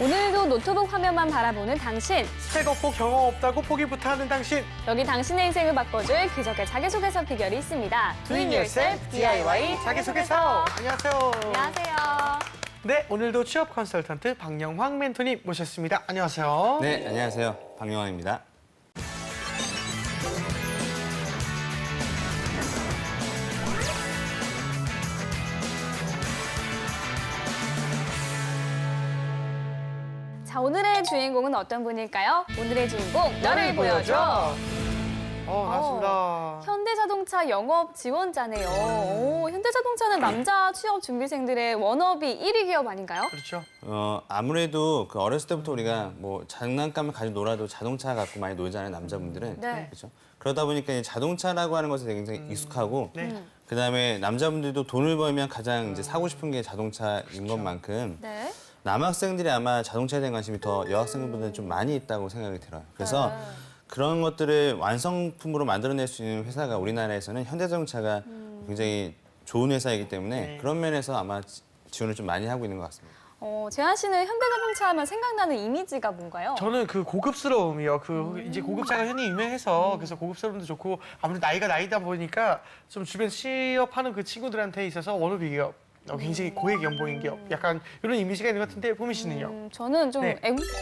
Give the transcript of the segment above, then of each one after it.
오늘도 노트북 화면만 바라보는 당신. 스펙 없고 경험 없다고 포기부터 하는 당신. 여기 당신의 인생을 바꿔줄 기적의 자기소개서 비결이 있습니다. Doing Yourself DIY 자기소개서. 안녕하세요. 안녕하세요. 네, 오늘도 취업 컨설턴트 박영황 멘토님 모셨습니다. 안녕하세요. 네, 안녕하세요. 박영황입니다. 자, 오늘의 주인공은 어떤 분일까요? 오늘의 주인공, 너를 보여줘. 반갑습니다. 현대자동차 영업 지원자네요. 오, 현대자동차는 남자 취업 준비생들의 워너비 1위 기업 아닌가요? 그렇죠. 아무래도 그 어렸을 때부터 우리가 뭐 장난감을 가지고 놀아도 자동차 갖고 많이 놀잖아요, 남자분들은. 네. 그렇죠. 그러다 보니까 이 자동차라고 하는 것에 굉장히 익숙하고, 네. 그다음에 남자분들도 돈을 벌면 가장 이제 사고 싶은 게 자동차인 것만큼 네. 남학생들이 아마 자동차에 대한 관심이 더 여학생들보다는 좀 많이 있다고 생각이 들어요. 그래서 그런 것들을 완성품으로 만들어낼 수 있는 회사가 우리나라에서는 현대자동차가 굉장히 좋은 회사이기 때문에 네. 그런 면에서 아마 지원을 좀 많이 하고 있는 것 같습니다. 재한 씨는 현대자동차 하면 생각나는 이미지가 뭔가요? 저는 그 고급스러움이요. 이제 고급차가 흔히 유명해서 그래서 고급스러움도 좋고 아무래도 나이가 나이다 보니까 좀 주변 취업하는 그 친구들한테 있어서 워너비 기업. 굉장히 고액 연봉인 기업. 약간 이런 이미지가 있는 것 같은데 보미 씨는요? 저는 좀 네.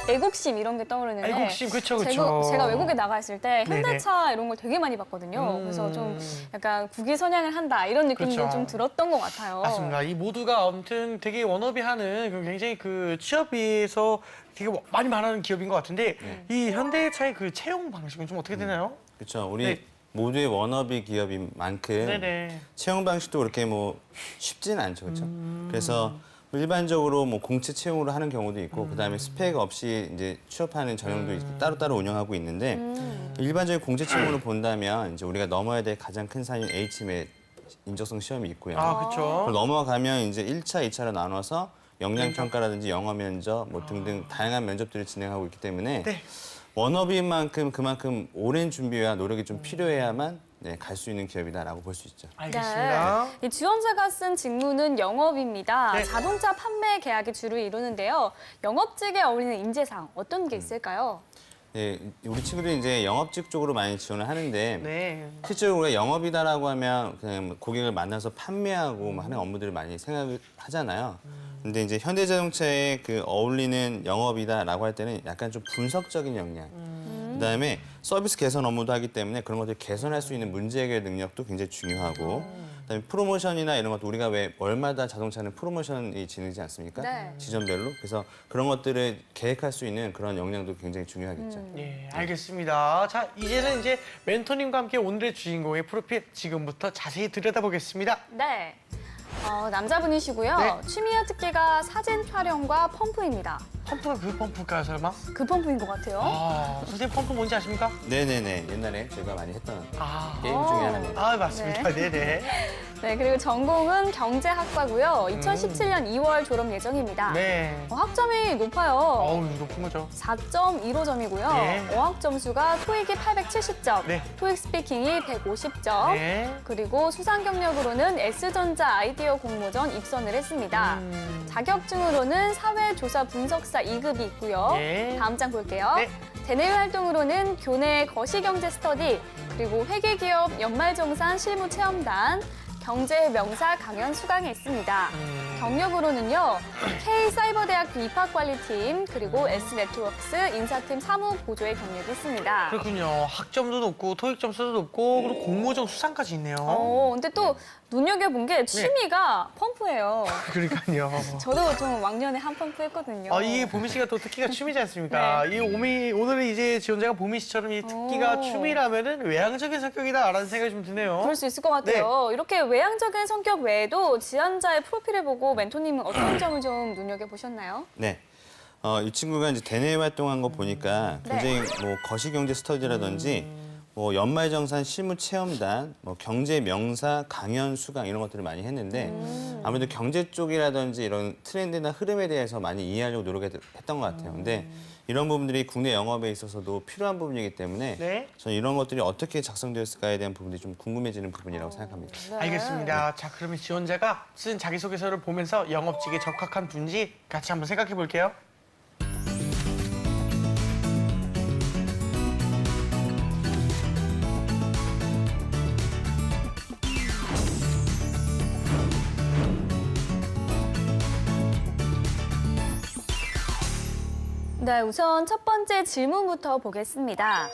애국심 이런 게 떠오르는데 애국심, 그쵸, 그쵸. 제가 외국에 나가 있을 때 네네. 현대차 이런 걸 되게 많이 봤거든요. 그래서 좀 약간 국위선양을 한다 이런 느낌도 그쵸. 좀 들었던 것 같아요. 맞습니다. 이 모두가 아무튼 되게 워너비 하는 굉장히 그 취업에서 되게 많이 말하는 기업인 것 같은데 이 현대차의 그 채용 방식은 좀 어떻게 되나요? 그렇죠. 우리 네. 모두의 워너비 기업인 만큼 네네. 채용 방식도 그렇게 뭐 쉽지는 않죠, 그렇죠? 그래서 일반적으로 뭐 공채 채용으로 하는 경우도 있고, 그다음에 스펙 없이 이제 취업하는 전형도 있고 따로따로 운영하고 있는데 일반적인 공채 채용으로 본다면 이제 우리가 넘어야 될 가장 큰 산인 HM의 인적성 시험이 있고요. 아, 그렇죠. 그걸 넘어가면 이제 1차, 2차로 나눠서 역량 평가라든지 영어 면접 뭐 등등 다양한 면접들을 진행하고 있기 때문에 네. 워너비인 만큼 그만큼 오랜 준비와 노력이 좀 필요해야만 갈 수 있는 기업이다라고 볼 수 있죠. 알겠습니다. 네. 이 지원자가 쓴 직무는 영업입니다. 네. 자동차 판매 계약이 주로 이루는데요. 영업직에 어울리는 인재상 어떤 게 있을까요? 네, 우리 친구들이 이제 영업직 쪽으로 많이 지원을 하는데 네. 실제로 우리가 영업이다라고 하면 그냥 뭐 고객을 만나서 판매하고 뭐 하는 업무들을 많이 생각을 하잖아요. 근데 이제 현대자동차에 그 어울리는 영업이다라고 할 때는 약간 좀 분석적인 역량, 그다음에 서비스 개선 업무도 하기 때문에 그런 것들 개선할 수 있는 문제 해결 능력도 굉장히 중요하고, 그다음에 프로모션이나 이런 것도 우리가 왜 월마다 자동차는 프로모션이 지르지 않습니까? 네. 지점별로. 그래서 그런 것들을 계획할 수 있는 그런 역량도 굉장히 중요하겠죠. 네, 알겠습니다. 자, 이제는 이제 멘토님과 함께 오늘의 주인공의 프로필 지금부터 자세히 들여다보겠습니다. 네. 남자분이시고요. 네. 취미와 특기가 사진 촬영과 펌프입니다. 펌프가 그 펌프일까요, 설마? 그 펌프인 것 같아요. 선생님 펌프 뭔지 아십니까? 네네네. 옛날에 제가 많이 했던 아, 게임 중에 하나입니다. 맞습니다. 네네. 네, 그리고 전공은 경제학과고요. 2017년 2월 졸업 예정입니다. 네. 학점이 높아요. 어우, 높은 거죠. 4.15점이고요. 네. 어학 점수가 토익이 870점, 네. 토익 스피킹이 150점, 네. 그리고 수상 경력으로는 S전자 아이디어 공모전 입선을 했습니다. 자격증으로는 사회조사 분석사 2급이 있고요. 네. 다음 장 볼게요. 네. 대내외 활동으로는 교내 거시경제 스터디, 그리고 회계기업 연말정산 실무체험단, 경제명사 강연 수강에 있습니다. 경력으로는요, K사이버대학교 입학관리팀, 그리고 S네트워크스 인사팀 사무 보조의 경력이 있습니다. 그렇군요. 학점도 높고 토익 점수도 높고 그리고 공모전 수상까지 있네요. 근데 또 눈여겨본 게 취미가 펌프예요. 그러니까요. 저도 좀 왕년에 한 펌프 했거든요. 이게 보미 씨가 또 특기가 취미지 않습니까? 이 오늘은 이제 지원자가 보미 씨처럼 이 특기가 오. 취미라면은 외향적인 성격이다라는 생각이 좀 드네요. 그럴 수 있을 것 같아요. 이렇게 외향적인 성격 외에도 지원자의 프로필을 보고 멘토님은 어떤 점을 좀 눈여겨보셨나요? 네. 이 친구가 이제 대내외 활동한 거 보니까 굉장히 뭐 거시경제 스터디라든지 뭐 연말정산 실무체험단, 뭐 경제 명사 강연 수강 이런 것들을 많이 했는데 아무래도 경제 쪽이라든지 이런 트렌드나 흐름에 대해서 많이 이해하려고 노력했던 것 같아요. 근데 이런 부분들이 국내 영업에 있어서도 필요한 부분이기 때문에 네. 저는 이런 것들이 어떻게 작성되었을까에 대한 부분들이 좀 궁금해지는 부분이라고 생각합니다. 네. 알겠습니다. 자, 그러면 지원자가 쓴 자기소개서를 보면서 영업직에 적합한 분인지 같이 한번 생각해 볼게요. 네, 우선 첫 번째 질문부터 보겠습니다.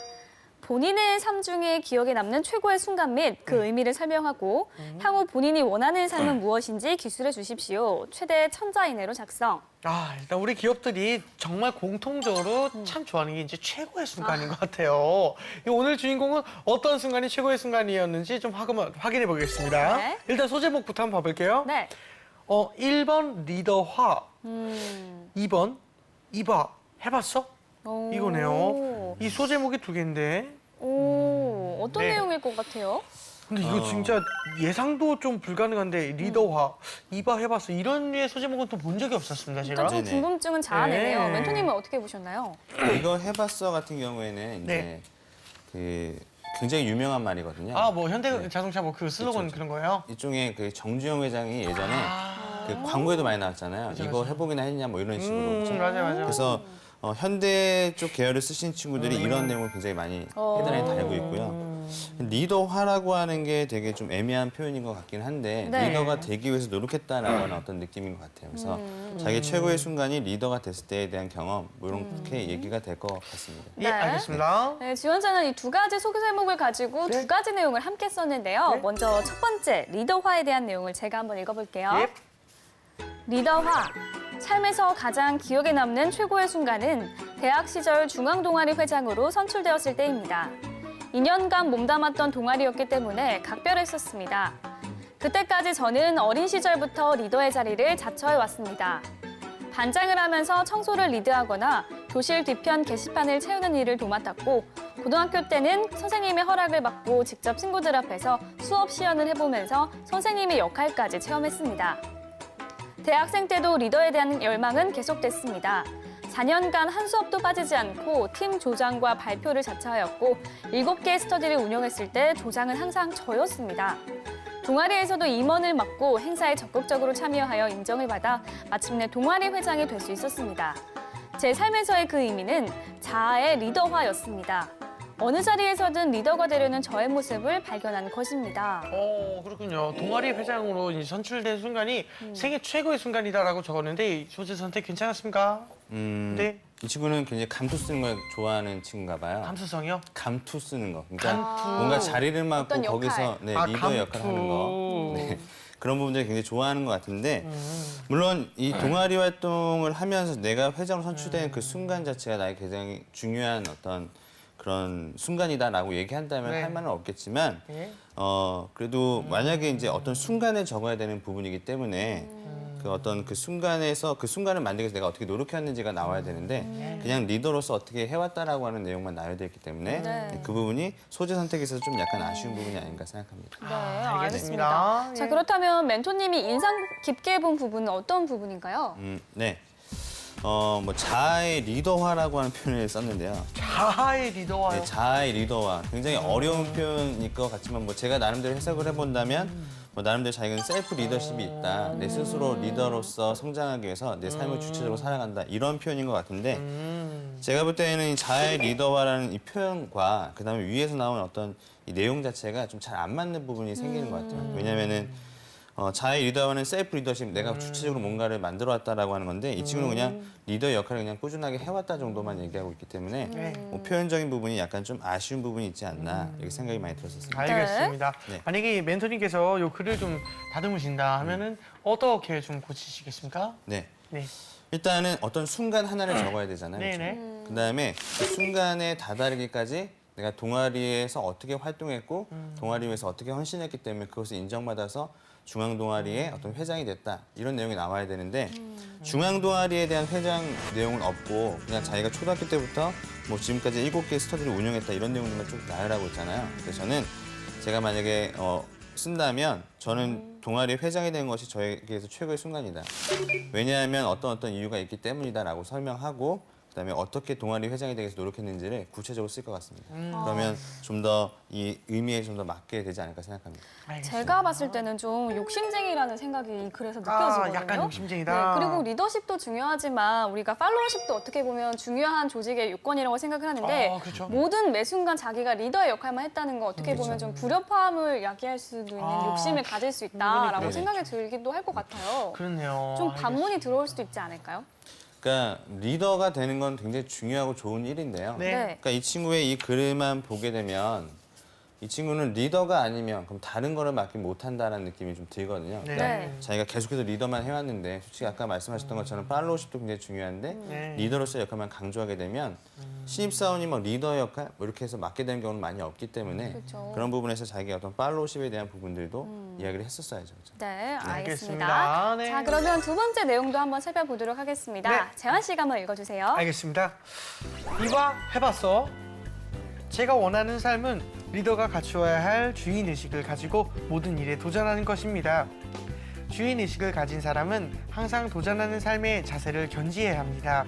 본인의 삶 중에 기억에 남는 최고의 순간 및 그 의미를 설명하고 향후 본인이 원하는 삶은 무엇인지 기술해 주십시오. 최대 1000자 이내로 작성. 일단 우리 기업들이 정말 공통적으로 참 좋아하는 게 이제 최고의 순간인 것 같아요. 이 오늘 주인공은 어떤 순간이 최고의 순간이었는지 좀 확인해 보겠습니다. 네. 일단 소제목부터 한번 봐볼게요. 네. 1번 리더화, 2번 이봐, 해봤어? 오. 이거네요. 이 소제목이 두 개인데. 오, 어떤 네. 내용일 것 같아요? 근데 이거 진짜 예상도 좀 불가능한데 리더화, 이봐 해봤어. 이런 류의 소제목은 또 본 적이 없었습니다, 제가. 약간 좀 네네. 궁금증은 자아내네요. 네. 멘토님은 어떻게 보셨나요? 이거 해봤어 같은 경우에는 이제 네. 그 굉장히 유명한 말이거든요. 뭐 현대 자동차 뭐 그 슬로건 그쵸. 그런 거예요? 일종의 그 정주영 회장이 예전에 아. 그 광고에도 많이 나왔잖아요. 그쵸, 이거 그쵸. 해보기나 했냐 뭐 이런 식으로. 그쵸? 맞아요. 그래서 현대 쪽 계열을 쓰신 친구들이 이런 내용을 굉장히 많이 헤드라인 달고 있고요. 리더화라고 하는 게 되게 좀 애매한 표현인 것 같긴 한데 네. 리더가 되기 위해서 노력했다라고 하는 어떤 느낌인 것 같아요. 그래서 자기 최고의 순간이 리더가 됐을 때에 대한 경험 뭐 이렇게 얘기가 될 것 같습니다. 예, 네. 알겠습니다. 네, 지원자는 이 두 가지 소개제목을 가지고 네. 두 가지 내용을 함께 썼는데요. 네. 먼저 첫 번째, 리더화에 대한 내용을 제가 한번 읽어볼게요. 예. 리더화. 삶에서 가장 기억에 남는 최고의 순간은 대학 시절 중앙동아리 회장으로 선출되었을 때입니다. 2년간 몸담았던 동아리였기 때문에 각별했었습니다. 그때까지 저는 어린 시절부터 리더의 자리를 자처해왔습니다. 반장을 하면서 청소를 리드하거나 교실 뒤편 게시판을 채우는 일을 도맡았고 고등학교 때는 선생님의 허락을 받고 직접 친구들 앞에서 수업 시연을 해보면서 선생님의 역할까지 체험했습니다. 대학생 때도 리더에 대한 열망은 계속됐습니다. 4년간 한 수업도 빠지지 않고 팀 조장과 발표를 자처하였고 7개의 스터디를 운영했을 때 조장은 항상 저였습니다. 동아리에서도 임원을 맡고 행사에 적극적으로 참여하여 인정을 받아 마침내 동아리 회장이 될 수 있었습니다. 제 삶에서의 그 의미는 자아의 리더화였습니다. 어느 자리에서든 리더가 되려는 저의 모습을 발견한 것입니다. 그렇군요. 동아리 회장으로 이제 선출된 순간이 생애 최고의 순간이다라고 적었는데 이 소재 선택 괜찮았습니까? 네. 이 친구는 굉장히 감투 쓰는 걸 좋아하는 친구인가 봐요. 감수성이요? 감투 쓰는 거. 그러니까 감투. 뭔가 자리를 맡고 어떤 역할. 거기서 네, 리더 역할 하는 거. 네. 그런 부분들을 굉장히 좋아하는 것 같은데 물론 이 동아리 활동을 하면서 내가 회장으로 선출된 그 순간 자체가 나에게 굉장히 중요한 어떤 그런 순간이다라고 얘기한다면 네. 할 말은 없겠지만 예. 그래도 만약에 이제 어떤 순간에 적어야 되는 부분이기 때문에 그 어떤 그 순간에서 그 순간을 만들기 위해서 내가 어떻게 노력했는지가 나와야 되는데 그냥 리더로서 어떻게 해왔다라고 하는 내용만 나와야 되기 때문에 네. 그 부분이 소재 선택에 있어서 좀 약간 아쉬운 부분이 아닌가 생각합니다. 네, 알겠습니다. 알겠습니다. 자, 예. 그렇다면 멘토님이 인상 깊게 본 부분은 어떤 부분인가요? 네. 뭐 자아의 리더화라고 하는 표현을 썼는데요. 자아의 리더와요. 네, 자아의 리더화. 굉장히 어려운 표현일 것 같지만 뭐 제가 나름대로 해석을 해본다면 뭐 나름대로 자기는 셀프 리더십이 있다. 내 스스로 리더로서 성장하기 위해서 내 삶을 주체적으로 살아간다. 이런 표현인 것 같은데 제가 볼 때는 이 자아의 리더화라는 이 표현과 그다음에 위에서 나온 어떤 이 내용 자체가 좀 잘 안 맞는 부분이 생기는 것 같아요. 왜냐면은 자아의 리더와는 셀프 리더십, 내가 주체적으로 뭔가를 만들어 왔다라고 하는 건데 이 친구는 그냥 리더의 역할을 그냥 꾸준하게 해왔다 정도만 얘기하고 있기 때문에 뭐 표현적인 부분이 약간 좀 아쉬운 부분이 있지 않나 이렇게 생각이 많이 들었었습니다. 알겠습니다. 네. 만약에 멘토님께서 요 글을 좀 다듬으신다 하면은 어떻게 좀 고치시겠습니까? 네. 네. 일단은 어떤 순간 하나를 적어야 되잖아요. 네네. 그다음에 그 순간에 다다르기까지 내가 동아리에서 어떻게 활동했고 동아리에서 어떻게 헌신했기 때문에 그것을 인정받아서 중앙 동아리의 어떤 회장이 됐다 이런 내용이 나와야 되는데 중앙 동아리에 대한 회장 내용은 없고 그냥 자기가 초등학교 때부터 뭐 지금까지 7개 스터디를 운영했다 이런 내용들만 쭉 나열하고 있잖아요. 그래서 저는 제가 만약에 쓴다면 저는 동아리 회장이 된 것이 저에게서 최고의 순간이다. 왜냐하면 어떤 이유가 있기 때문이다라고 설명하고 그다음에 어떻게 동아리 회장이 되기 위해서 노력했는지를 구체적으로 쓸 것 같습니다. 그러면 좀 더 이 의미에 좀 더 맞게 되지 않을까 생각합니다. 알겠습니다. 제가 봤을 때는 좀 욕심쟁이라는 생각이 이 글에서 느껴지거든요. 약간 욕심쟁이다. 네, 그리고 리더십도 중요하지만 우리가 팔로워십도 어떻게 보면 중요한 조직의 요건이라고 생각을 하는데 그렇죠. 모든 매 순간 자기가 리더의 역할만 했다는 건 어떻게 보면 좀 불협화음을 야기할 수도 있는 욕심을 가질 수 있다라고 네네. 생각이 들기도 할 것 같아요. 그렇네요. 좀 반문이 들어올 수도 있지 않을까요? 그러니까 리더가 되는 건 굉장히 중요하고 좋은 일인데요. 네. 그러니까 이 친구의 이 글만 보게 되면 이 친구는 리더가 아니면 그럼 다른 거를 맡기 못한다는 느낌이 좀 들거든요. 네. 네. 자기가 계속해서 리더만 해왔는데 솔직히 아까 말씀하셨던 것처럼 팔로우십도 굉장히 중요한데 네. 리더로서의 역할만 강조하게 되면 신입사원이 뭐 리더 역할 뭐 이렇게 해서 맡게 되는 경우는 많이 없기 때문에 그렇죠. 그런 부분에서 자기가 어떤 팔로우십에 대한 부분들도 이야기를 했었어야죠. 그렇죠? 네, 알겠습니다. 알겠습니다. 네. 자, 그러면 두 번째 내용도 한번 살펴보도록 하겠습니다. 네. 재환 씨가 한번 읽어주세요. 알겠습니다. 이봐 해봤어. 제가 원하는 삶은 리더가 갖추어야 할 주인의식을 가지고 모든 일에 도전하는 것입니다. 주인의식을 가진 사람은 항상 도전하는 삶의 자세를 견지해야 합니다.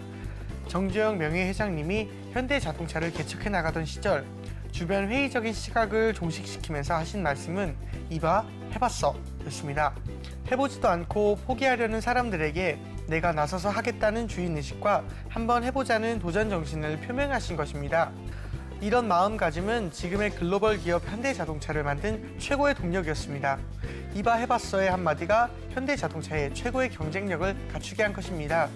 정주영 명예회장님이 현대자동차를 개척해 나가던 시절 주변 회의적인 시각을 종식시키면서 하신 말씀은 이봐 해봤어 였습니다. 해보지도 않고 포기하려는 사람들에게 내가 나서서 하겠다는 주인의식과 한번 해보자는 도전 정신을 표명하신 것입니다. 이런 마음가짐은 지금의 글로벌 기업 현대자동차를 만든 최고의 동력이었습니다. 이봐 해봤어의 한마디가 현대자동차의 최고의 경쟁력을 갖추게 한 것입니다.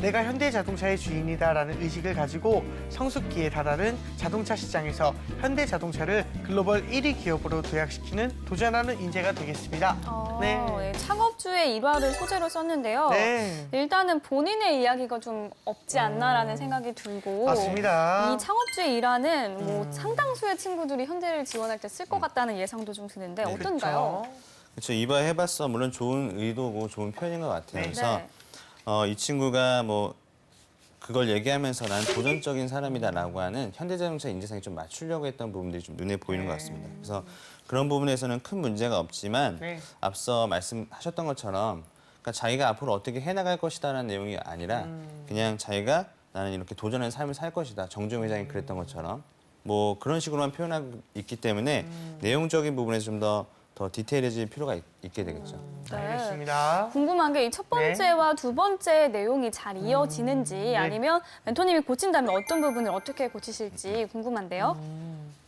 내가 현대자동차의 주인이다라는 의식을 가지고 성숙기에 다다른 자동차 시장에서 현대자동차를 글로벌 1위 기업으로 도약시키는 도전하는 인재가 되겠습니다. 네, 창업주의 일화를 소재로 썼는데요. 네. 일단은 본인의 이야기가 좀 없지 않나라는 생각이 들고 맞습니다. 이 창업주의 일화는 뭐 상당수의 친구들이 현대를 지원할 때 쓸 것 같다는 예상도 좀 드는데 어떤가요? 그렇죠. 그렇죠. 이봐 해봤어. 물론 좋은 의도고 좋은 표현인 것 같아요. 네. 그래서 네. 이 친구가 뭐 그걸 얘기하면서 난 도전적인 사람이다라고 하는 현대자동차 인재상에 좀 맞추려고 했던 부분들이 좀 눈에 보이는 것 같습니다. 그래서 그런 부분에서는 큰 문제가 없지만 네. 앞서 말씀하셨던 것처럼 그러니까 자기가 앞으로 어떻게 해나갈 것이다라는 내용이 아니라 그냥 자기가 나는 이렇게 도전하는 삶을 살 것이다. 정주영 회장이 그랬던 것처럼 뭐 그런 식으로만 표현하고 있기 때문에 내용적인 부분에서 좀 더 디테일해질 필요가 있게 되겠죠. 네. 알겠습니다. 궁금한 게 이 첫 번째와 두 번째 내용이 잘 이어지는지 아니면 멘토님이 고친다면 어떤 부분을 어떻게 고치실지 궁금한데요.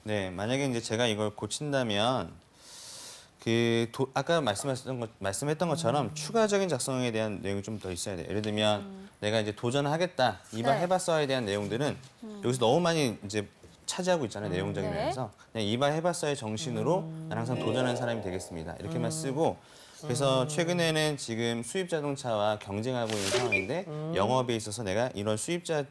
네, 만약에 이제 제가 이걸 고친다면 아까 말씀했던 것처럼 추가적인 작성에 대한 내용이 좀 더 있어야 돼요. 예를 들면 내가 이제 도전하겠다, 이봐 네. 해봤어에 대한 내용들은 여기서 너무 많이 이제 차지하고 있잖아요. 내용적인 네. 면에서 그냥 이봐 해봤어의 정신으로 난 항상 도전하는 사람이 되겠습니다. 이렇게만 쓰고 그래서 최근에는 지금 수입 자동차와 경쟁하고 있는 상황인데 영업에 있어서 내가 이런 수입자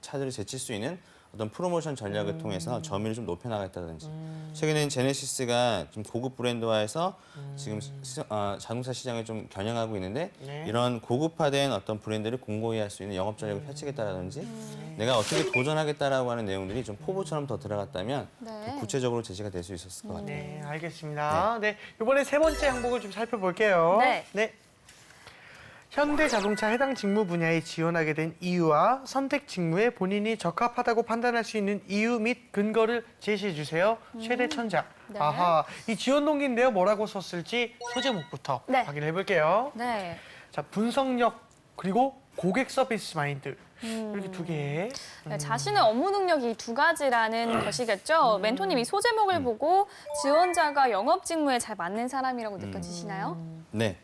차들을 제칠 수 있는 어떤 프로모션 전략을 통해서 점유율을 좀 높여나가겠다든지 최근에는 제네시스가 좀 고급 브랜드화해서 지금 자동차 시장을 좀 겨냥하고 있는데 네. 이런 고급화된 어떤 브랜드를 공고히 할 수 있는 영업 전략을 펼치겠다라든지 내가 어떻게 도전하겠다라고 하는 내용들이 좀 포부처럼 더 들어갔다면 네. 좀 구체적으로 제시가 될 수 있었을 것 같아요. 네, 알겠습니다. 네, 이번에 세 번째 항목을 좀 살펴볼게요. 네. 현대자동차 해당 직무 분야에 지원하게 된 이유와 선택 직무에 본인이 적합하다고 판단할 수 있는 이유 및 근거를 제시해 주세요. 최대 천장. 네. 아하, 이 지원 동기인데요. 뭐라고 썼을지 소제목부터 네. 확인해 볼게요. 네. 자, 분석력 그리고 고객 서비스 마인드. 이렇게 두 개. 네, 자신의 업무 능력이 두 가지라는 것이겠죠. 멘토님이 소제목을 보고 지원자가 영업 직무에 잘 맞는 사람이라고 느껴지시나요? 네.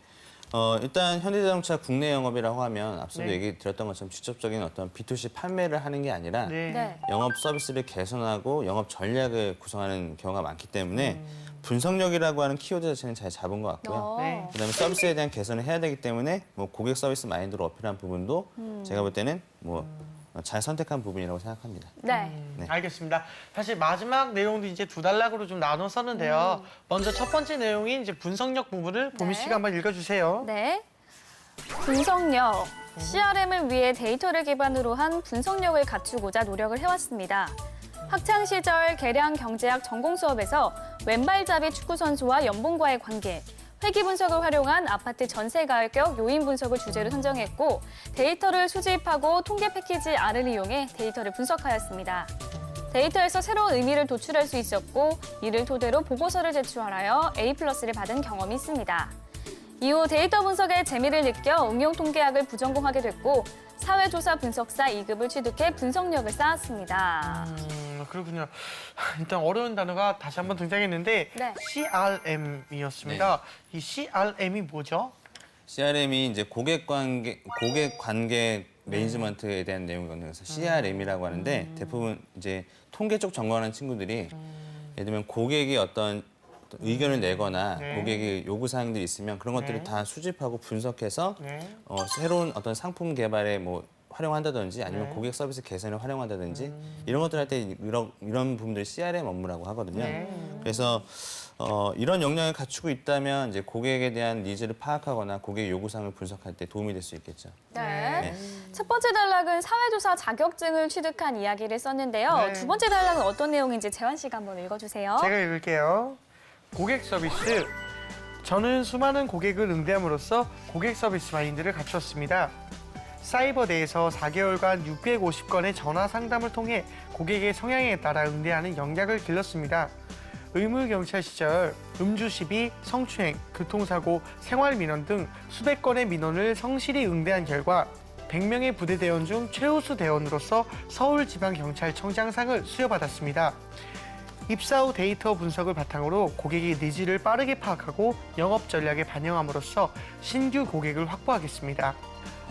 일단 현대자동차 국내 영업이라고 하면 앞서도 네. 얘기 드렸던 것처럼 직접적인 어떤 B2C 판매를 하는 게 아니라 네. 네. 영업 서비스를 개선하고 영업 전략을 구성하는 경우가 많기 때문에 분석력이라고 하는 키워드 자체는 잘 잡은 것 같고요. 네. 그다음에 서비스에 대한 개선을 해야 되기 때문에 뭐 고객 서비스 마인드로 어필한 부분도 제가 볼 때는 뭐 잘 선택한 부분이라고 생각합니다. 네. 네. 알겠습니다. 사실 마지막 내용도 이제 두 단락으로 좀 나눠 썼는데요. 먼저 첫 번째 내용인 이제 분석력 부분을 보미 네. 씨가 한번 읽어주세요. 네. 분석력. CRM을 위해 데이터를 기반으로 한 분석력을 갖추고자 노력을 해왔습니다. 학창 시절 계량 경제학 전공 수업에서 왼발잡이 축구 선수와 연봉과의 관계, 회귀 분석을 활용한 아파트 전세 가격 요인 분석을 주제로 선정했고 데이터를 수집하고 통계 패키지 R을 이용해 데이터를 분석하였습니다. 데이터에서 새로운 의미를 도출할 수 있었고 이를 토대로 보고서를 제출하여 A+를 받은 경험이 있습니다. 이후 데이터 분석에 재미를 느껴 응용 통계학을 부전공하게 됐고 사회조사 분석사 2급을 취득해 분석력을 쌓았습니다. 그렇군요. 일단 어려운 단어가 다시 한번 등장했는데 네. CRM이었습니다. 이 CRM이 뭐죠? CRM이 이제 고객 관계 매니지먼트에 대한 내용이 있는 것을 CRM이라고 하는데 대부분 이제 통계 쪽 전공하는 친구들이 예를 들면 고객이 어떤 의견을 내거나 네. 고객의 요구 사항들이 있으면 그런 것들을 네. 다 수집하고 분석해서 네. 새로운 어떤 상품 개발에 뭐 활용한다든지 아니면 네. 고객 서비스 개선에 활용한다든지 이런 것들 할 때 이런 부분들이 CRM 업무라고 하거든요. 네. 그래서 이런 역량을 갖추고 있다면 이제 고객에 대한 니즈를 파악하거나 고객의 요구사항을 분석할 때 도움이 될 수 있겠죠. 네. 첫 번째 단락은 사회조사 자격증을 취득한 이야기를 썼는데요. 네. 두 번째 단락은 어떤 내용인지 재환 씨가 한번 읽어주세요. 제가 읽을게요. 고객 서비스. 저는 수많은 고객을 응대함으로써 고객 서비스 마인드를 갖추었습니다. 사이버대에서 4개월간 650건의 전화 상담을 통해 고객의 성향에 따라 응대하는 역량을 길렀습니다. 의무경찰 시절 음주 시비, 성추행, 교통사고, 생활민원 등 수백 건의 민원을 성실히 응대한 결과 100명의 부대대원 중 최우수 대원으로서 서울지방경찰청장상을 수여받았습니다. 입사 후 데이터 분석을 바탕으로 고객의 니즈를 빠르게 파악하고 영업 전략에 반영함으로써 신규 고객을 확보하겠습니다.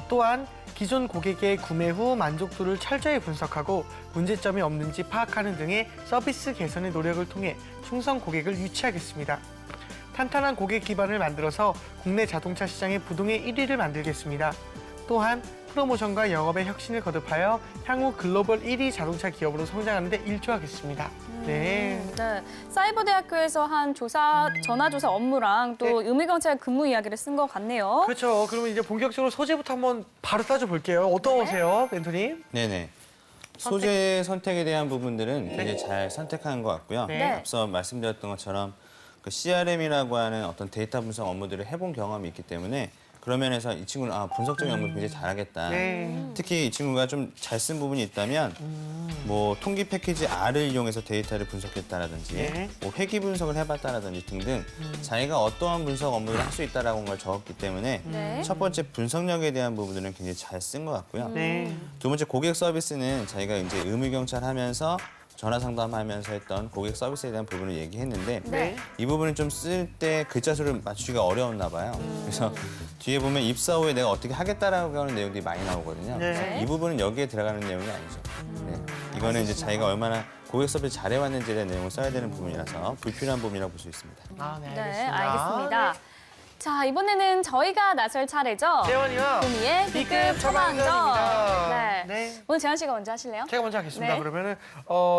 또한 기존 고객의 구매 후 만족도를 철저히 분석하고 문제점이 없는지 파악하는 등의 서비스 개선의 노력을 통해 충성 고객을 유치하겠습니다. 탄탄한 고객 기반을 만들어서 국내 자동차 시장의 부동의 1위를 만들겠습니다. 또한 프로모션과 영업의 혁신을 거듭하여 향후 글로벌 1위 자동차 기업으로 성장하는 데 일조하겠습니다. 네. 네. 사이버대학교에서 한 전화조사 업무랑 또 네. 의무경찰 근무 이야기를 쓴 것 같네요. 그렇죠. 그러면 이제 본격적으로 소재부터 한번 바로 따져볼게요. 어떠세요, 멘토님? 네네. 소재 선택에 대한 부분들은 굉장히 잘 선택한 것 같고요. 네. 앞서 말씀드렸던 것처럼 그 CRM이라고 하는 어떤 데이터 분석 업무들을 해본 경험이 있기 때문에 그런 면에서 이 친구는 분석적인 업무를 굉장히 잘하겠다. 네. 특히 이 친구가 좀 잘 쓴 부분이 있다면 뭐 통기 패키지 R을 이용해서 데이터를 분석했다라든지 네. 뭐 회귀 분석을 해봤다라든지 등등 자기가 어떠한 분석 업무를 할 수 있다라는 걸 적었기 때문에 네. 첫 번째 분석력에 대한 부분들은 굉장히 잘 쓴 것 같고요. 네. 두 번째 고객 서비스는 자기가 이제 의무경찰 하면서 전화 상담하면서 했던 고객 서비스에 대한 부분을 얘기했는데 네. 이 부분을 좀 쓸 때 글자 수를 맞추기가 어려웠나 봐요. 그래서 뒤에 보면 입사 후에 내가 어떻게 하겠다라고 하는 내용들이 많이 나오거든요. 네. 그래서 이 부분은 여기에 들어가는 내용이 아니죠. 네. 이거는 이제 자기가 얼마나 고객 서비스 잘해왔는지에 대한 내용을 써야 되는 부분이라서 불필요한 부분이라고 볼 수 있습니다. 아, 네, 네, 알겠습니다. 알겠습니다. 자, 이번에는 저희가 나설 차례죠. 재원이요. 도미의 B급 처방전. 네. 네. 오늘 재환 씨가 먼저 하실래요? 제가 먼저 하겠습니다. 네. 그러면은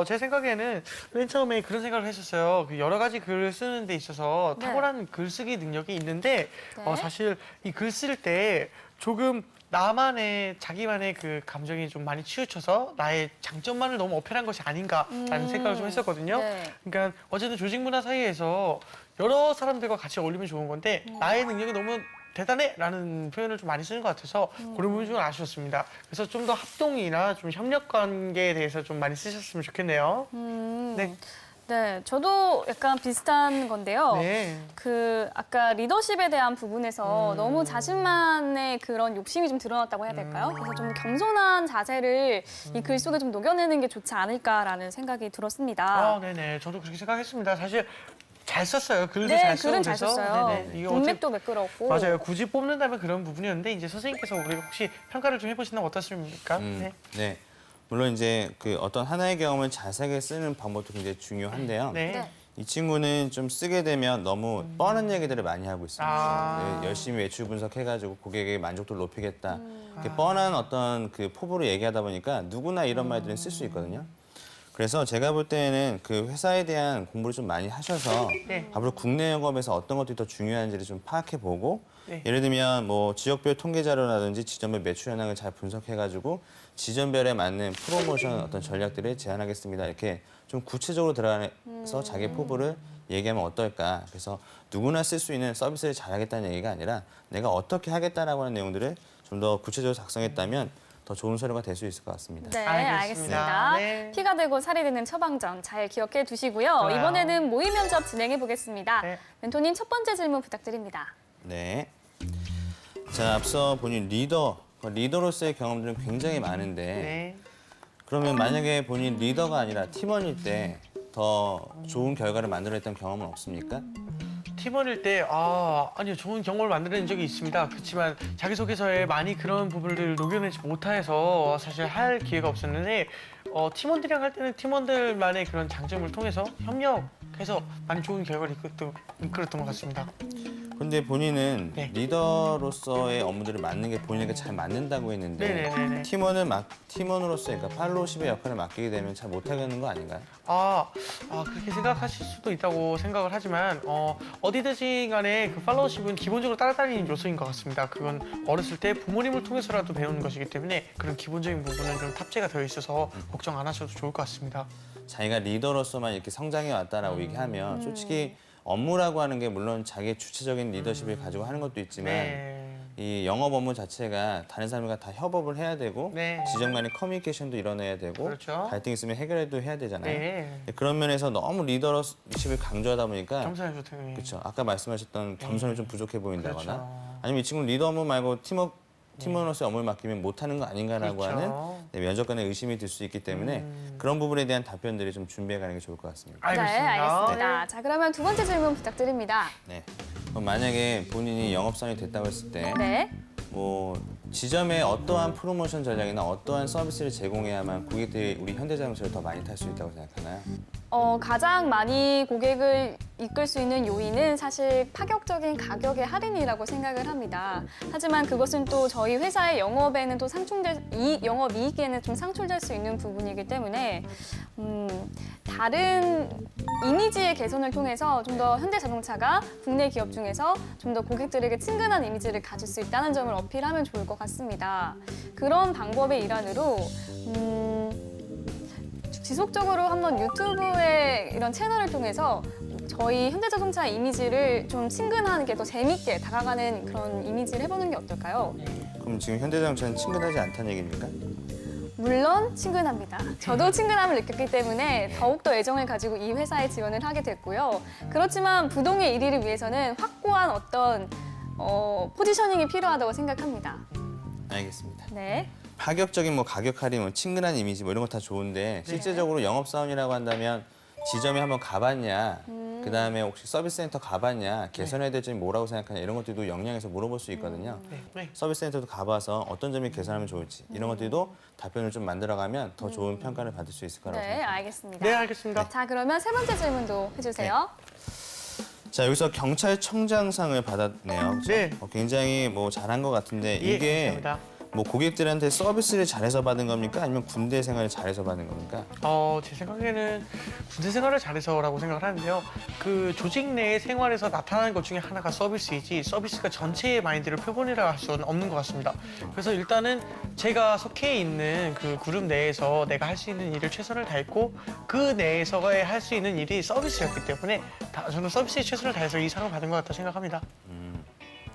제 생각에는 맨 처음에 그런 생각을 했었어요. 그 여러 가지 글을 쓰는 데 있어서 네. 탁월한 글쓰기 능력이 있는데 네. 사실 이 글 쓸 때 조금 나만의 자기만의 그 감정이 좀 많이 치우쳐서 나의 장점만을 너무 어필한 것이 아닌가라는 생각을 좀 했었거든요. 네. 그러니까 어쨌든 조직 문화 사이에서 여러 사람들과 같이 어울리면 좋은 건데 나의 능력이 너무 대단해라는 표현을 좀 많이 쓰는 것 같아서 그런 부분이 좀 아쉬웠습니다. 그래서 좀 더 합동이나 좀 협력 관계에 대해서 좀 많이 쓰셨으면 좋겠네요. 네. 네, 저도 약간 비슷한 건데요. 네. 그 아까 리더십에 대한 부분에서 너무 자신만의 그런 욕심이 좀 드러났다고 해야 될까요? 그래서 좀 겸손한 자세를 이 글 속에 좀 녹여내는 게 좋지 않을까라는 생각이 들었습니다. 네네. 저도 그렇게 생각했습니다. 사실 잘 썼어요. 글도 네, 잘 쓰고 글은 잘 그래서. 썼어요. 네네. 이게 문맥도 매끄럽고. 맞아요. 굳이 뽑는다면 그런 부분이었는데 이제 선생님께서 우리 혹시 평가를 좀 해보신다면 어떻습니까? 네. 네. 물론 이제 그 어떤 하나의 경험을 자세하게 쓰는 방법도 굉장히 중요한데요. 네. 네. 이 친구는 좀 쓰게 되면 너무 뻔한 얘기들을 많이 하고 있습니다. 아. 네, 열심히 외출 분석해가지고 고객의 만족도를 높이겠다. 이렇게 뻔한 어떤 그 포부로 얘기하다 보니까 누구나 이런 말들은 쓸 수 있거든요. 그래서 제가 볼 때는 그 회사에 대한 공부를 좀 많이 하셔서 네. 앞으로 국내 영업에서 어떤 것들이 더 중요한지를 좀 파악해보고 네. 예를 들면 뭐 지역별 통계 자료라든지 지점별 매출 현황을 잘 분석해가지고 지점별에 맞는 프로모션 어떤 전략들을 제안하겠습니다. 이렇게 좀 구체적으로 들어가서 자기 포부를 얘기하면 어떨까. 그래서 누구나 쓸 수 있는 서비스를 잘하겠다는 얘기가 아니라 내가 어떻게 하겠다라고 하는 내용들을 좀 더 구체적으로 작성했다면 더 좋은 서류가 될 수 있을 것 같습니다. 네, 알겠습니다. 알겠습니다. 네. 피가 되고 살이 되는 처방전 잘 기억해 두시고요. 좋아요. 이번에는 모의 면접 진행해 보겠습니다. 네. 멘토님 첫 번째 질문 부탁드립니다. 네. 자, 앞서 본인 리더로서의 경험들은 굉장히 많은데 네. 그러면 만약에 본인 리더가 아니라 팀원일 때 더 좋은 결과를 만들어냈던 경험은 없습니까? 팀원일 때 아니요 좋은 경험을 만들어낸 적이 있습니다. 그렇지만 자기소개서에 많이 그런 부분을 녹여내지 못해서 사실 할 기회가 없었는데 팀원들이랑 할 때는 팀원들만의 그런 장점을 통해서 협력해서 많이 좋은 결과를 이끌었던 것 같습니다. 근데 본인은 네. 리더로서의 업무들을 맡는 게 본인에게 잘 맞는다고 했는데 네네네네. 팀원으로서 그러니까 팔로우십의 역할을 맡기게 되면 잘 못하겠는 거 아닌가요? 그렇게 생각하실 수도 있다고 생각을 하지만 어디든지 간에 그 팔로우십은 기본적으로 따라다니는 요소인 것 같습니다. 그건 어렸을 때 부모님을 통해서라도 배우는 것이기 때문에 그런 기본적인 부분은 좀 탑재가 되어 있어서 걱정 안 하셔도 좋을 것 같습니다. 자기가 리더로서만 이렇게 성장해 왔다라고 얘기하면 솔직히 업무라고 하는 게 물론 자기의 주체적인 리더십을 가지고 하는 것도 있지만 네. 이 영업 업무 자체가 다른 사람과 다 협업을 해야 되고 네. 지점 간의 커뮤니케이션도 일어나야 되고 그렇죠. 갈등 있으면 해결해도 해야 되잖아요. 네. 그런 면에서 너무 리더십을 강조하다 보니까 겸손해 좋대요. 그렇죠. 아까 말씀하셨던 겸손이 좀 부족해 보인다거나 그렇죠. 아니면 이 친구는 리더 업무 말고 팀원으로서의 업무를 맡기면 못하는 거 아닌가라고 그렇죠. 하는 면접관의 의심이 들 수 있기 때문에 그런 부분에 대한 답변들이 좀 준비해 가는 게 좋을 것 같습니다. 네, 알겠습니다. 알겠습니다. 자, 그러면 두 번째 질문 부탁드립니다. 네. 그럼 만약에 본인이 영업선이 됐다고 했을 때 네. 뭐 지점에 어떠한 프로모션 전략이나 어떠한 서비스를 제공해야만 고객들이 우리 현대자동차를 더 많이 탈 수 있다고 생각하나요? 가장 많이 고객을 이끌 수 있는 요인은 사실 파격적인 가격의 할인이라고 생각을 합니다. 하지만 그것은 또 저희 회사의 영업에는 또 영업이익에는 좀 상충될 수 있는 부분이기 때문에 다른 이미지의 개선을 통해서 좀 더 현대자동차가 국내 기업 중에서 좀 더 고객들에게 친근한 이미지를 가질 수 있다는 점을 어필하면 좋을 것 같습니다. 그런 방법의 일환으로 지속적으로 한번 유튜브의 이런 채널을 통해서 저희 현대자동차 이미지를 좀 친근하게 더 재밌게 다가가는 그런 이미지를 해보는 게 어떨까요? 그럼 지금 현대자동차는 친근하지 않다는 얘기입니까? 물론 친근합니다. 저도 친근함을 느꼈기 때문에 더욱더 애정을 가지고 이 회사에 지원을 하게 됐고요. 그렇지만 부동의 1위를 위해서는 확고한 어떤 포지셔닝이 필요하다고 생각합니다. 알겠습니다. 네. 파격적인 뭐 가격 할인, 뭐 친근한 이미지 뭐 이런 거 다 좋은데 실제적으로 영업사원이라고 한다면 지점에 한번 가봤냐, 그다음에 혹시 서비스 센터 가봤냐, 개선해야 될 점이 뭐라고 생각하냐 이런 것들도 역량에서 물어볼 수 있거든요. 네. 서비스 센터도 가봐서 어떤 점이 개선하면 좋을지 이런 것들도 답변을 좀 만들어가면 더 좋은 평가를 받을 수 있을 거라고 네, 생각합니다. 알겠습니다. 네, 알겠습니다. 자, 그러면 세 번째 질문도 해주세요. 자, 여기서 경찰청장상을 받았네요. 그렇죠? 네. 굉장히 뭐 잘한 것 같은데 예, 이게 감사합니다. 뭐 고객들한테 서비스를 잘해서 받은 겁니까? 아니면 군대 생활을 잘해서 받은 겁니까? 제 생각에는 군대 생활을 잘해서라고 생각을 하는데요. 그 조직 내 생활에서 나타나는 것 중에 하나가 서비스이지 서비스가 전체의 마인드를 표본이라 할 수는 없는 것 같습니다. 그래서 일단은 제가 속해 있는 그 그룹 내에서 내가 할 수 있는 일을 최선을 다했고 그 내에서의 할 수 있는 일이 서비스였기 때문에 저는 서비스에 최선을 다해서 이 상을 받은 것 같다 생각합니다.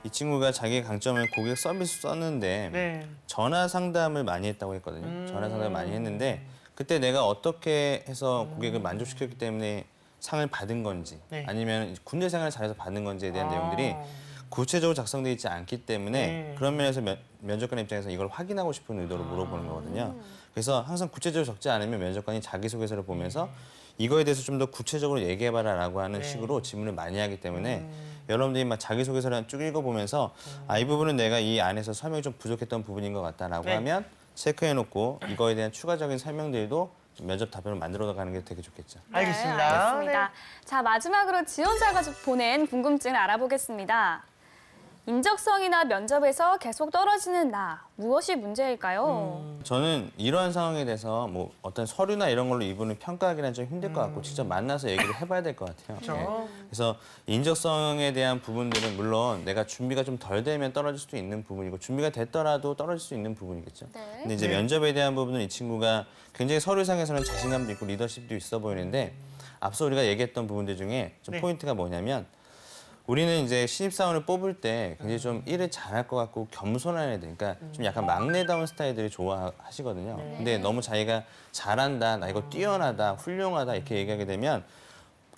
이 친구가 자기의 강점을 고객 서비스 썼는데 네. 전화 상담을 많이 했다고 했거든요. 전화 상담을 많이 했는데 그때 내가 어떻게 해서 고객을 만족시켰기 때문에 상을 받은 건지 네. 아니면 군대 생활을 잘해서 받은 건지에 대한 내용들이 구체적으로 작성되어 있지 않기 때문에 네. 그런 면에서 면접관 입장에서 이걸 확인하고 싶은 의도로 물어보는 거거든요. 그래서 항상 구체적으로 적지 않으면 면접관이 자기소개서를 보면서 이거에 대해서 좀 더 구체적으로 얘기해봐라라고 하는 네. 식으로 질문을 많이 하기 때문에 여러분들이 막 자기소개서를 쭉 읽어보면서 이 부분은 내가 이 안에서 설명이 좀 부족했던 부분인 것 같다라고 네. 하면 체크해놓고 이거에 대한 추가적인 설명들도 좀 면접 답변을 만들어 가는 게 되게 좋겠죠. 알겠습니다. 네, 알겠습니다. 자, 마지막으로 지원자가 보낸 궁금증을 알아보겠습니다. 인적성이나 면접에서 계속 떨어지는 나, 무엇이 문제일까요? 저는 이러한 상황에 대해서 뭐 어떤 서류나 이런 걸로 이분을 평가하기는 좀 힘들 것 같고 직접 만나서 얘기를 해봐야 될 것 같아요. 그렇죠. 그래서 인적성에 대한 부분들은 물론 내가 준비가 좀 덜 되면 떨어질 수도 있는 부분이고 준비가 됐더라도 떨어질 수 있는 부분이겠죠. 네. 근데 이제 네. 면접에 대한 부분은 이 친구가 굉장히 서류상에서는 자신감도 있고 리더십도 있어 보이는데 앞서 우리가 얘기했던 부분들 중에 좀 네. 포인트가 뭐냐면 우리는 이제 신입사원을 뽑을 때 굉장히 좀 일을 잘할 것 같고 겸손한 애들, 그러니까 좀 약간 막내다운 스타일들을 좋아하시거든요. 근데 너무 자기가 잘한다, 나 이거 뛰어나다, 훌륭하다 이렇게 얘기하게 되면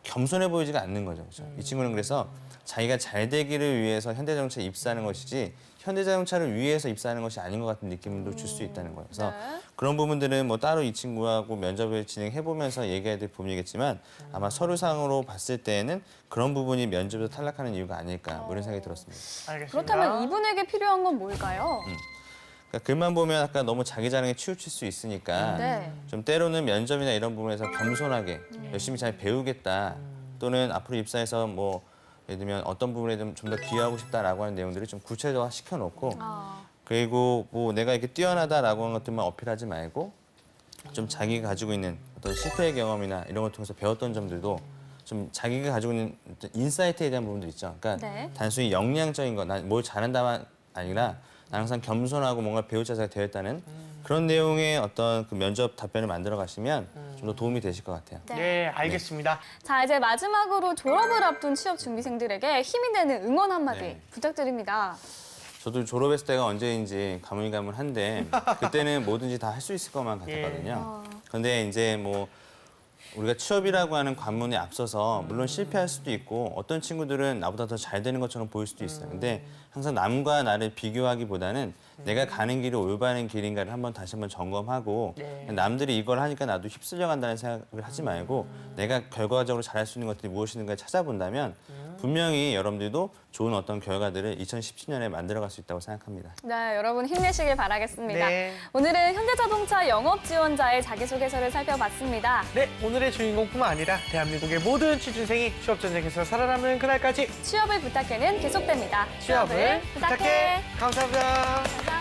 겸손해 보이지가 않는 거죠. 그렇죠? 이 친구는 그래서 자기가 잘 되기를 위해서 현대자동차에 입사하는 것이지 현대자동차를 위해서 입사하는 것이 아닌 것 같은 느낌도 줄 수 있다는 거예요. 그래서 네. 그런 부분들은 뭐 따로 이 친구하고 면접을 진행해보면서 얘기해야 될 부분이겠지만 아마 서류상으로 봤을 때에는 그런 부분이 면접에서 탈락하는 이유가 아닐까 뭐 이런 생각이 들었습니다. 알겠습니다. 그렇다면 이분에게 필요한 건 뭘까요? 그러니까 글만 보면 아까 너무 자기 자랑에 치우칠 수 있으니까 네. 좀 때로는 면접이나 이런 부분에서 겸손하게 열심히 잘 배우겠다 또는 앞으로 입사해서 뭐 예를 들면 어떤 부분에 좀 더 기여하고 싶다라고 하는 내용들을 좀 구체적화 시켜놓고 그리고 뭐 내가 이렇게 뛰어나다라고 하는 것들만 어필하지 말고 좀 자기가 가지고 있는 어떤 실패의 경험이나 이런 걸 통해서 배웠던 점들도 좀 자기가 가지고 있는 어떤 인사이트에 대한 부분들 있죠. 그러니까 네. 단순히 역량적인 거, 난 뭘 잘한다만 아니라 난 항상 겸손하고 뭔가 배울 자세가 되어 있다는 그런 내용의 어떤 그 면접 답변을 만들어 가시면 좀 더 도움이 되실 것 같아요. 네, 알겠습니다. 자, 이제 마지막으로 졸업을 앞둔 취업 준비생들에게 힘이 되는 응원 한마디 네. 부탁드립니다. 저도 졸업했을 때가 언제인지 가물가물한데 그때는 뭐든지 다 할 수 있을 것만 같았거든요. 그런데 이제 뭐 우리가 취업이라고 하는 관문에 앞서서 물론 실패할 수도 있고 어떤 친구들은 나보다 더 잘 되는 것처럼 보일 수도 있어요. 근데 항상 남과 나를 비교하기보다는 내가 가는 길이 올바른 길인가를 다시 한번 점검하고 네. 남들이 이걸 하니까 나도 휩쓸려 간다는 생각을 하지 말고 내가 결과적으로 잘할 수 있는 것들이 무엇인가 찾아본다면 분명히 여러분들도 좋은 어떤 결과들을 2017년에 만들어갈 수 있다고 생각합니다. 네, 여러분 힘내시길 바라겠습니다. 네. 오늘은 현대자동차 영업 지원자의 자기소개서를 살펴봤습니다. 네, 오늘의 주인공뿐만 아니라 대한민국의 모든 취준생이 취업 전쟁에서 살아남는 그날까지 취업을 부탁해는 계속됩니다. 취업을 부탁해. 감사합니다. 감사합니다.